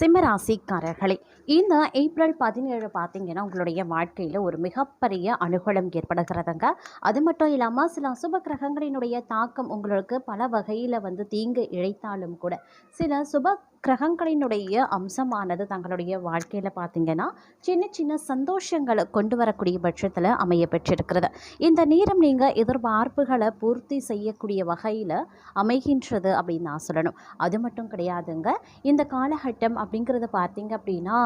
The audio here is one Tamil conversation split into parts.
சிம்மராசிக்காரர்களே, இந்த ஏப்ரல் 17 பார்த்தீங்கன்னா உங்களுடைய வாழ்க்கையில் ஒரு மிகப்பெரிய அனுகூலம் ஏற்படுகிறதுங்க. அது மட்டும் இல்லாமல் சில சுப கிரகங்களினுடைய தாக்கம் உங்களுக்கு பல வகையில் தீங்கு இழைத்தாலும் கூட சில சுப கிரகங்களினுடைய அம்சமானது தங்களுடைய வாழ்க்கையில் பார்த்தீங்கன்னா சின்ன சின்ன சந்தோஷங்களை கொண்டு வரக்கூடிய பட்சத்தில் அமைய பெற்றிருக்கிறது. இந்த நேரம் நீங்கள் எதிர்பார்ப்புகளை பூர்த்தி செய்யக்கூடிய வகையில் அமைகின்றது அப்படின்னு நான் சொல்லணும். அது மட்டும் கிடையாதுங்க. இந்த காலகட்டம் அப்படிங்கிறத பார்த்தீங்க அப்படின்னா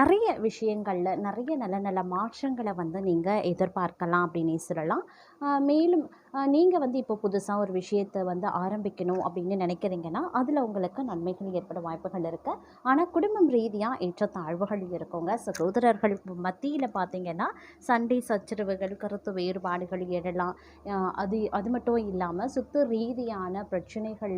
நிறைய விஷயங்களில் நிறைய நல்ல நல்ல மாற்றங்களை நீங்கள் எதிர்பார்க்கலாம் அப்படின்னே சொல்லலாம். மேலும் நீங்கள் இப்போ புதுசாக ஒரு விஷயத்தை ஆரம்பிக்கணும் அப்படின்னு நினைக்கிறீங்கன்னா அதில் உங்களுக்கு நன்மைகள் ஏற்பட வாய்ப்புகள் இருக்குது. ஆனால் குடும்பம் ரீதியாக ஏற்றத்தாழ்வுகள் இருக்குங்க. சகோதரர்கள் மத்தியில் பார்த்தீங்கன்னா சண்டை சச்சரவுகள் கருத்து வேறுபாடுகள் எழலாம். அது மட்டும் இல்லாமல் சொத்து ரீதியான பிரச்சனைகள்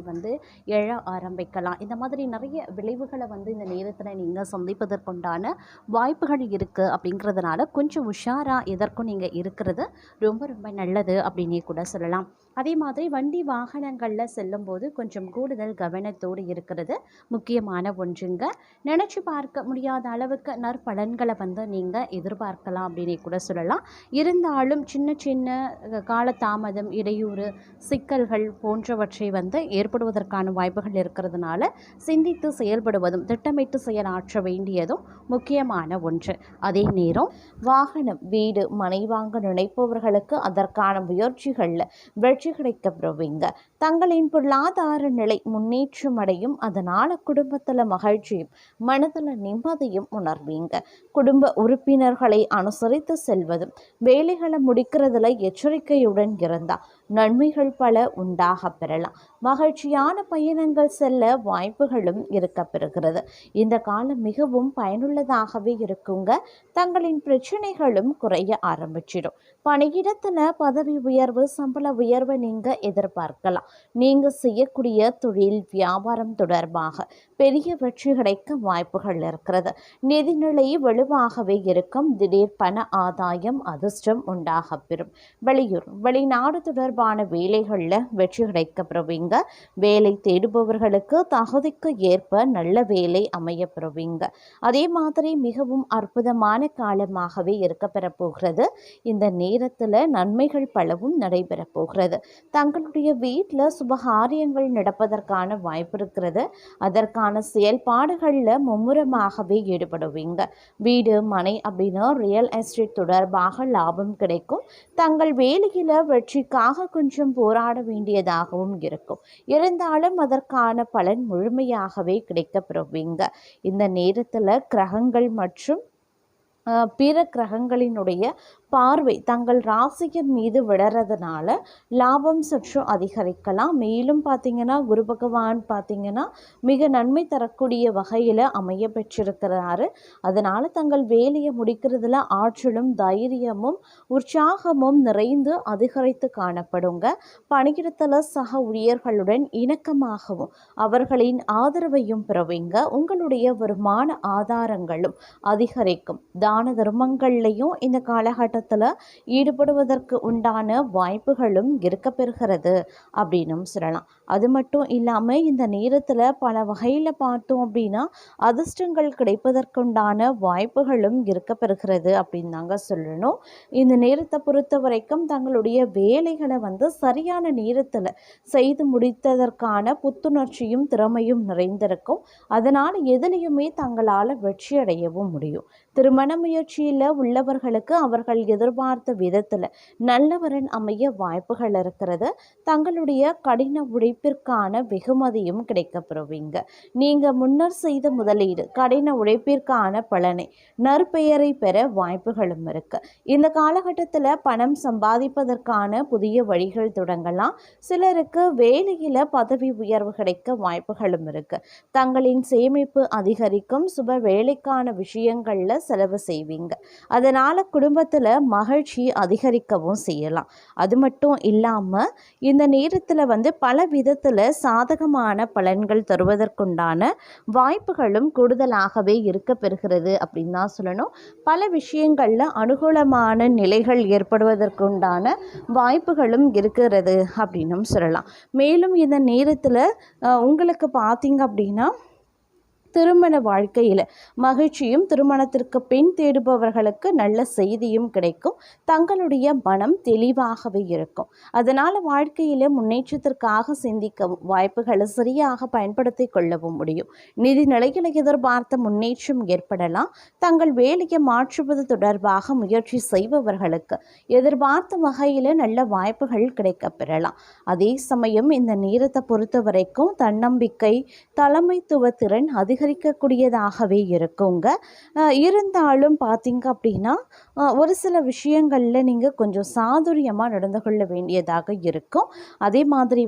எழ ஆரம்பிக்கலாம். இந்த மாதிரி நிறைய விளைவுகளை இந்த நேரத்தில் நீங்கள் சந்திப்பதற்குண்டான வாய்ப்புகள் இருக்குது. அப்படிங்கிறதுனால கொஞ்சம் உஷாராக எதற்கும் நீங்கள் இருக்கிறது ரொம்ப ரொம்ப நல்லது அப்படின்னே கூட சொல்லலாம். அதே மாதிரி வண்டி வாகனங்களில் செல்லும்போது கொஞ்சம் கூடுதல் கவனத்தோடு இருக்கிறது முக்கியமான ஒன்றுங்க. நினச்சி பார்க்க முடியாத அளவுக்கு நற்பலன்களை நீங்கள் எதிர்பார்க்கலாம் அப்படின்னே கூட சொல்லலாம். இருந்தாலும் சின்ன சின்ன காலதாமதம் இடையூறு சிக்கல்கள் போன்றவற்றை ஏற்படுவதற்கான வாய்ப்புகள் இருக்கிறதுனால சிந்தித்து செயல்படுவதும் திட்டமிட்டு செயலாற்ற வேண்டியதும் முக்கியமான ஒன்று. அதே நேரம் வாகனம் வீடு மனை வாங்க நினைப்பவர்களுக்கு அதற்கான முயற்சிகளில் வெற்றி கிடைக்க பெறுவீங்க. தங்களின் பொருளாதார நிலை முன்னேற்றம் அடையும். அதனால குடும்பத்தில் மகிழ்ச்சியும் மனதில் நிம்மதியும் உணர்வீங்க. குடும்ப உறுப்பினர்களை அனுசரித்து செல்வதும் வேலைகளை முடிக்கிறதுல எச்சரிக்கையுடன் இருந்தால் நன்மைகள் பல உண்டாக பெறலாம். மகிழ்ச்சியான பயணங்கள் செல்ல வாய்ப்புகளும் இருக்க பெறுகிறது. இந்த காலம் மிகவும் பயனுள்ளதாகவே இருக்குங்க. தங்களின் பிரச்சனைகளும் குறைய ஆரம்பிச்சிடும். பணியிடத்தில் பதவி உயர்வு சம்பள உயர்வை நீங்கள் எதிர்பார்க்கலாம். நீங்கள் செய்யக்கூடிய தொழில் வியாபாரம் தொடர்பாக பெரிய வெற்றி கிடைக்க வாய்ப்புகள் இருக்கிறது. நிதிநிலை வலுவாகவே இருக்கும். திடீர் பண ஆதாயம் அதிர்ஷ்டம் உண்டாக பெறும். வெளியூர் வெளிநாடு தொடர்பான வேலைகளில் வெற்றி கிடைக்க பெறுவீங்க. வேலை தேடுபவர்களுக்கு தகுதிக்கு ஏற்ப நல்ல வேலை அமைய பெறுவீங்க. அதே மாதிரி மிகவும் அற்புதமான காலமாகவே இருக்க பெறப்போகிறது. இந்த நேரத்தில் நன்மைகள் பலவும் நடைபெற போகிறது. தங்களுடைய வீட்டில் சுபகாரியங்கள் நடப்பதற்கான வாய்ப்பு இருக்கிறது. அதற்கான செயல்பாடுகளில் மும்முரமாகவே ஈடுபடுவீங்க. வீடு மனை அப்படின்னா ரியல் எஸ்டேட் தொடர்பாக லாபம் கிடைக்கும். தங்கள் வேலையில் வெற்றிக்காக கொஞ்சம் போராட வேண்டியதாகவும் இருக்கும். இருந்தாலும் அதற்கான பலன் முழுமையாகவே கிடைக்க பெறுவீங்க. இந்த நேரத்தில் கிரகங்கள் மற்றும் பிற கிரகங்களினுடைய பார்வை தங்கள் ராசியின் மீது விடுறதுனால லாபம் சற்று அதிகரிக்கலாம். மேலும் பார்த்தீங்கன்னா குரு பகவான் பார்த்தீங்கன்னா மிக நன்மை தரக்கூடிய வகையில் அமைய பெற்றிருக்கிறாரு. அதனால் தங்கள் வேலையை முடிக்கிறதுல ஆற்றலும் தைரியமும் உற்சாகமும் நிறைந்து அதிகரித்து காணப்படுங்க. பணியிடத்தில் சக ஊழியர்களுடன் இணக்கமாகவும் அவர்களின் ஆதரவையும் பெறுவீங்க. உங்களுடைய வருமான ஆதாரங்களும் அதிகரிக்கும். தான தர்மங்கள்லையும் இந்த காலகட்டத்தில் ஈடுபடுவதற்கு உண்டான வாய்ப்புகளும் இருக்க பெறுகிறது அப்படின்னு சொல்லலாம். அது மட்டும் இல்லாமல் இந்த நேரத்தில் பல வகையில் பார்த்தோம் அப்படின்னா அதிர்ஷ்டங்கள் கிடைப்பதற்குண்டான வாய்ப்புகளும் இருக்க பெறுகிறது அப்படின்னு தாங்க சொல்லணும். இந்த நேரத்தை பொறுத்த வரைக்கும் தங்களுடைய வேலைகளை சரியான நேரத்தில் செய்து முடித்ததற்கான புத்துணர்ச்சியும் திறமையும் நிறைந்திருக்கும். அதனால் எதிலையுமே தங்களால் வெற்றி அடையவும் முடியும். திருமண முயற்சியில் உள்ளவர்களுக்கு அவர்கள் எதிர்பார்த்த விதத்தில் நல்லவரன் அமைய வாய்ப்புகள் இருக்கிறது. தங்களுடைய கடின உழைப்பிற்கான வெகுமதியும் கிடைக்க பெறுவீங்க. நீங்கள் முன்னர் செய்த முதலீடு கடின உழைப்பிற்கான பலனை நற்பெயரை பெற வாய்ப்புகளும் இருக்கு. இந்த காலகட்டத்தில் பணம் சம்பாதிப்பதற்கான புதிய வழிகள் தொடங்கலாம். சிலருக்கு வேலையில் பதவி உயர்வு கிடைக்க வாய்ப்புகளும் இருக்கு. தங்களின் சேமிப்பு அதிகரிக்கும். சுப வேலைக்கான விஷயங்களில் செலவு செய்வீங்க. அதனால் குடும்பத்தில் மகிழ்ச்சி அதிகரிக்கவும் செய்யலாம். அது மட்டும் இல்லாமல் இந்த நேரத்தில் பல விதத்தில் சாதகமான பலன்கள் தருவதற்குண்டான வாய்ப்புகளும் கூடுதலாகவே இருக்க பெறுகிறது அப்படின்னு தான் சொல்லணும். பல விஷயங்களில் அனுகூலமான நிலைகள் ஏற்படுவதற்குண்டான வாய்ப்புகளும் இருக்கிறது அப்படின்னும் சொல்லலாம். மேலும் இந்த நேரத்தில் உங்களுக்கு பார்த்தீங்க அப்படின்னா திருமண வாழ்க்கையில் மகிழ்ச்சியும், திருமணத்திற்கு பெண் தேடுபவர்களுக்கு நல்ல செய்தியும் கிடைக்கும். தங்களுடைய மனம் தெளிவாகவே இருக்கும். அதனால் வாழ்க்கையில் முன்னேற்றத்திற்காக சிந்திக்கவும் வாய்ப்புகளை சரியாக பயன்படுத்தி கொள்ளவும் முடியும். நிதி நிலையில் எதிர்பார்த்த முன்னேற்றம் ஏற்படலாம். தங்கள் வேலையை மாற்றுவது தொடர்பாக முயற்சி செய்பவர்களுக்கு எதிர்பார்த்த வகையில் நல்ல வாய்ப்புகள் கிடைக்க பெறலாம். அதே சமயம் இந்த நேரத்தை பொறுத்த வரைக்கும் தன்னம்பிக்கை, தலைமைத்துவ திறன் அதிகரிக்கக்கூடியதாகவே இருக்குங்க. இருந்தாலும் பார்த்தீங்க அப்படின்னா ஒரு சில விஷயங்களில் நீங்கள் கொஞ்சம் சாதுரியமாக நடந்து கொள்ள வேண்டியதாக இருக்கும். அதே மாதிரி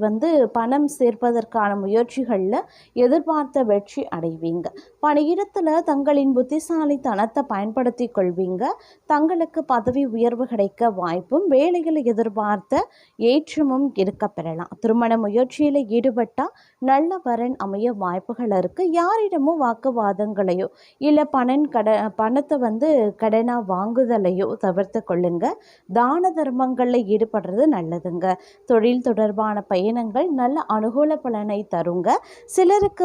பணம் சேர்ப்பதற்கான முயற்சிகளில் எதிர்பார்த்த வெற்றி அடைவீங்க. பணியிடத்தில் தங்களின் புத்திசாலித்தனத்தை பயன்படுத்தி கொள்வீங்க. தங்களுக்கு பதவி உயர்வு கிடைக்க வாய்ப்பும், வேலையில் எதிர்பார்த்த ஏற்றமும் இருக்க பெறலாம். திருமண முயற்சியில் ஈடுபட்டால் நல்ல வரன் அமைய வாய்ப்புகள் இருக்குது. யாரிடமும் வாக்குவாதங்களையோ இல்லை பணத்தை கடனாக வாங்குதலையோ தவிர்த்து கொள்ளுங்க. தான தர்மங்களில் ஈடுபடுறது நல்லதுங்க. தொழில் தொடர்பான பயணங்கள் நல்ல அனுகூல பலனை தருங்க. சிலருக்கு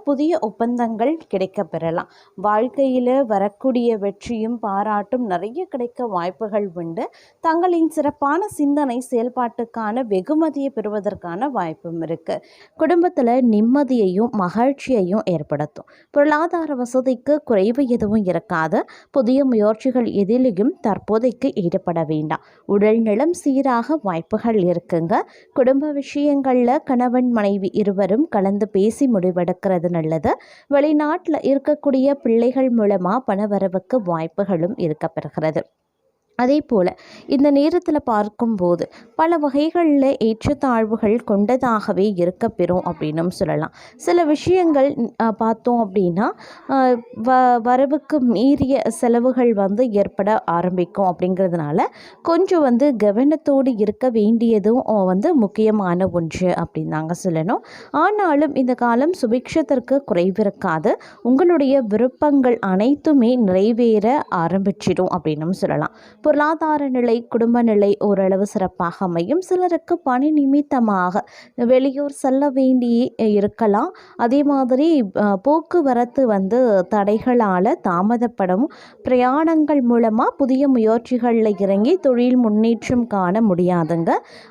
புதிய ஒப்பந்தங்கள் கிடைக்க பெறலாம். வாழ்க்கையில் வரக்கூடிய வெற்றியும் பாராட்டும் நிறைய கிடைக்க வாய்ப்புகள் உண்டு. தங்களின் சிறப்பான சிந்தனை செயல்பாட்டுக்கான வெகுமதியை பெறுவதற்கான வாய்ப்பும் இருக்கு. குடும்பத்தில் நிம்மதியையும் மகிழ்ச்சியையும் ஏற்படுத்தும். பொருளாதார வசதிக்கு குறைவு எதுவும் இருக்காது. புதிய முயற்சிகள் எதிலையும் தற்போதைக்கு ஈடுபட வேண்டாம். உடல் நலம் சீராக வாய்ப்புகள் இருக்குங்க. குடும்ப விஷயங்களில் கணவன் மனைவி இருவரும் கலந்து பேசி முடிவெடுக்கிறது நல்லது. வெளிநாட்டில் இருக்கக்கூடிய பிள்ளைகள் மூலமாக பணவரவுக்கு வாய்ப்புகளும் இருக்கப்பெறுகிறது. அதே போல் இந்த நேரத்தில் பார்க்கும்போது பல வகைகளில் ஏற்றத்தாழ்வுகள் கொண்டதாகவே இருக்க பெறும் அப்படின்னும் சொல்லலாம். சில விஷயங்கள் பார்த்தோம் அப்படின்னா வரவுக்கு மீறிய செலவுகள் ஏற்பட ஆரம்பிக்கும். அப்படிங்கிறதுனால கொஞ்சம் கவனத்தோடு இருக்க வேண்டியதும் முக்கியமான ஒன்று அப்படின்னு தாங்க சொல்லணும். ஆனாலும் இந்த காலம் சுபிக்ஷத்திற்கு குறைவிருக்காது. உங்களுடைய விருப்பங்கள் அனைத்துமே நிறைவேற ஆரம்பிச்சிடும் அப்படின்னும் சொல்லலாம். பொருளாதார நிலை, குடும்ப நிலை ஓரளவு சிறப்பாக அமையும். சிலருக்கு பணி நிமித்தமாக வெளியூர் செல்ல வேண்டி இருக்கலாம். அதே மாதிரி போக்குவரத்து தடைகளால் தாமதப்படும். பிரயாணங்கள் மூலமாக புதிய முயற்சிகளில் இறங்கி தொழில் முன்னேற்றம் காண முடியாதுங்க.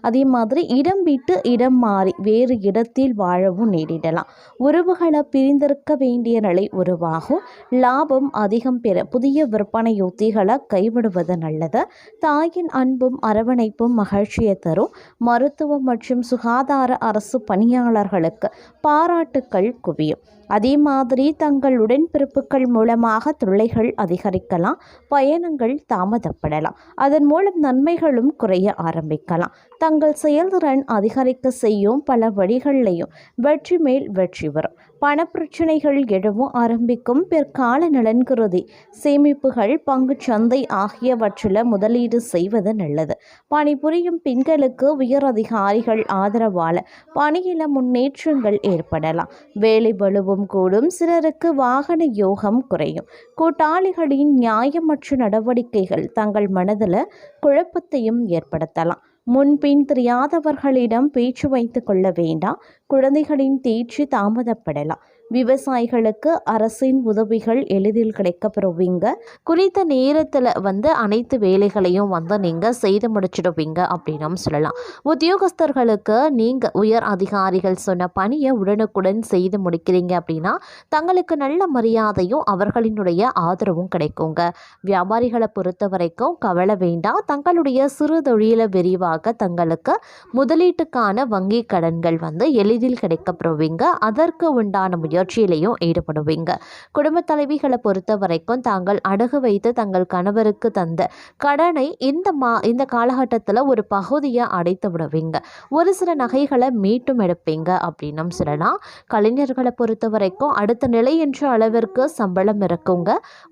அதே மாதிரி இடம் விட்டு இடம் மாறி வேறு இடத்தில் வாழவும் நேரிடலாம். உறவுகளை பிரிந்திருக்க வேண்டிய நிலை உருவாகும். லாபம் அதிகம் பெற புதிய விற்பனை யுத்திகளை கைவிடுவது நல்லது. தாயின் அன்பும் அரவணைப்பும் மகிழ்ச்சியை தரும். மருத்துவம் மற்றும் சுகாதார அரசு பணியாளர்களுக்கு பாராட்டுக்கள் குவியும். அதே மாதிரி தங்கள் உடன்பிறப்புகள் மூலமாக தொல்லைகள் அதிகரிக்கலாம். பயணங்கள் தாமதப்படலாம். அதன் மூலம் நன்மைகளும் குறைய ஆரம்பிக்கலாம். தங்கள் செயல்திறன் அதிகரிக்க செய்யும் பல வழிகளிலையும் வெற்றி மேல் வெற்றி வரும். பணப்பிரச்சனைகள் எழவும் ஆரம்பிக்கும். பிற்கால நலன் கருதி சேமிப்புகள், பங்குச் சந்தை ஆகியவற்றில் முதலீடு செய்வது நல்லது. பணிபுரியும் பெண்களுக்கு உயர் அதிகாரிகள் ஆதரவால் பணியில முன்னேற்றங்கள் ஏற்படலாம். வேலை பளுவும் கூடும். சிலருக்கு வாகன யோகம் குறையும். கூட்டாளிகளின் நியாயமற்ற நடவடிக்கைகள் தங்கள் மனதில் குழப்பத்தையும் ஏற்படுத்தலாம். முன்பின் தெரியாதவர்களிடம் பேச்சு வைத்து கொள்ள வேண்டாம். குழந்தைகளின் தேர்ச்சி தாமதப்படலாம். விவசாயிகளுக்கு அரசின் உதவிகள் எளிதில் கிடைக்கப்பெறுவீங்க. குறித்த நேரத்தில் அனைத்து வேலைகளையும் நீங்கள் செய்து முடிச்சிடுவீங்க அப்படின்னு சொல்லலாம். உத்தியோகஸ்தர்களுக்கு நீங்கள் உயர் அதிகாரிகள் சொன்ன பணியை உடனுக்குடன் செய்து முடிக்கிறீங்க அப்படின்னா தங்களுக்கு நல்ல மரியாதையும் அவர்களினுடைய ஆதரவும் கிடைக்குங்க. வியாபாரிகளை பொறுத்த வரைக்கும் கவலை வேண்டாம். தங்களுடைய சிறு தொழிலை விரிவாக தங்களுக்கு முதலீட்டுக்கான வங்கி கடன்கள் எளிதில் கிடைக்கப்பெறுவீங்க. அதற்கு உண்டான முயற்சியிலையும் ஈடுபடுவீங்க. குடும்ப தலைவிகளை பொறுத்த வரைக்கும் தாங்கள் அடகு வைத்து தங்கள் கணவருக்கு தந்த கடனை இந்த காலகட்டத்தில் ஒரு பகுதியை அடைத்து விடுவீங்க. ஒரு சில நகைகளை மீட்டும் எடுப்பீங்க அப்படின்னும் சொல்லலாம். கலைஞர்களை பொறுத்த வரைக்கும் அடுத்த நிலை என்ற அளவிற்கு சம்பளம் இருக்குங்க.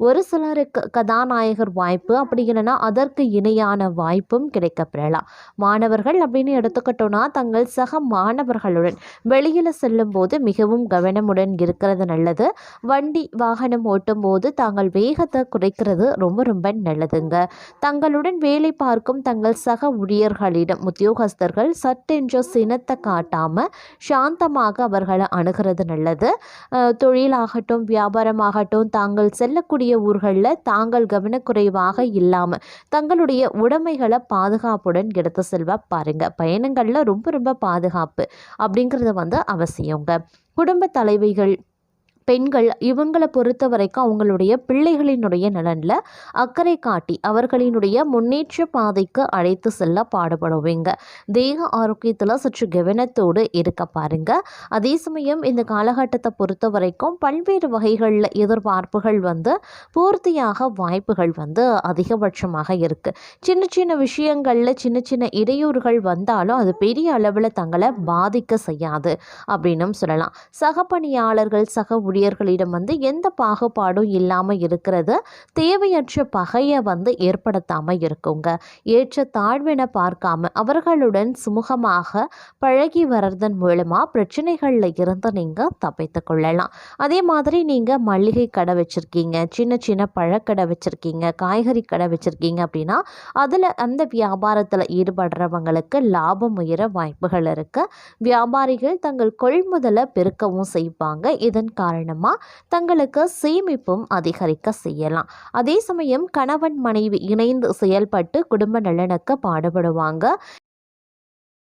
ஒரு சிலருக்கு கதாநாயகர் வாய்ப்பு, அப்படி இல்லைன்னா அதற்கு இணையான வாய்ப்பும் கிடைக்கப்பெறலாம். மாணவர்கள் அப்படின்னு எடுத்துக்கிட்டோன்னா தங்கள் சக மாணவர்களுடன் வெளியில் செல்லும் போது மிகவும் கவனமுடன் இருக்கிறது நல்லது. வண்டி வாகனம் ஓட்டும் போது தாங்கள் வேகத்தை குறைக்கிறது ரொம்ப ரொம்ப நல்லதுங்க. தங்களுடன் வேலை பார்க்கும் தங்கள் சக ஊழியர்களிடம் உத்தியோகஸ்தர்கள் சட்டென்ற சினத்தை காட்டாம சாந்தமாக அவர்களை அணுகிறது நல்லது. தொழிலாகட்டும் வியாபாரமாகட்டும் தாங்கள் செல்லக்கூடிய ஊர்களில் தாங்கள் கவனக்குறைவாக இல்லாமல் தங்களுடைய உடைமைகளை பாதுகாப்புடன் எடுத்து செல்வ பாருங்க. பயணங்களில் ரொம்ப ரொம்ப பாதுகாப்பு அப்படிங்கிறது அவசியங்க. குடும்ப தலைவிகள் பெண்கள் இவங்களை பொறுத்த வரைக்கும் அவங்களுடைய பிள்ளைகளினுடைய நலனில் அக்கறை காட்டி அவர்களினுடைய முன்னேற்ற பாதைக்கு அழைத்து செல்ல பாடுபடுவீங்க. தேக ஆரோக்கியத்தில் சற்று கவனத்தோடு இருக்க பாருங்க. அதே சமயம் இந்த காலகட்டத்தை பொறுத்த வரைக்கும் பல்வேறு வகைகளில் எதிர்பார்ப்புகள் பூர்த்தியாக வாய்ப்புகள் அதிகபட்சமாக இருக்குது. சின்ன சின்ன விஷயங்களில் சின்ன சின்ன இடையூறுகள் வந்தாலும் அது பெரிய அளவில் தங்களை பாதிக்க செய்யாது அப்படின்னு சொல்லலாம். சக பணியாளர்கள் சக ஊழியர்களிடம் எந்த பாகுபாடும் இல்லாமல் இருக்கிறது தேவையற்ற பகையை ஏற்படுத்தாமல் இருக்குங்க. ஏற்ற தாழ்வென பார்க்காம அவர்களுடன் சுமூகமாக பழகி வர்றதன் மூலமாக பிரச்சனைகளில் இருந்து நீங்கள் தப்பித்து கொள்ளலாம். அதே மாதிரி நீங்கள் மளிகை கடை வச்சுருக்கீங்க, சின்ன சின்ன பழக்கடை வச்சுருக்கீங்க, காய்கறி கடை வச்சுருக்கீங்க அப்படின்னா அதில் அந்த வியாபாரத்தில் ஈடுபடுறவங்களுக்கு லாபம் உயர வாய்ப்புகள் இருக்குது. வியாபாரிகள் தங்கள் கொள்முதலை பெருக்கவும் செய்வாங்க. இதன் காரணமாக தங்களுக்கு சேமிப்பும் அதிகரிக்க செய்யலாம். அதே சமயம் கணவன் மனைவி இணைந்து செயல்பட்டு குடும்ப நலனுக்கு பாடுபடுவாங்க.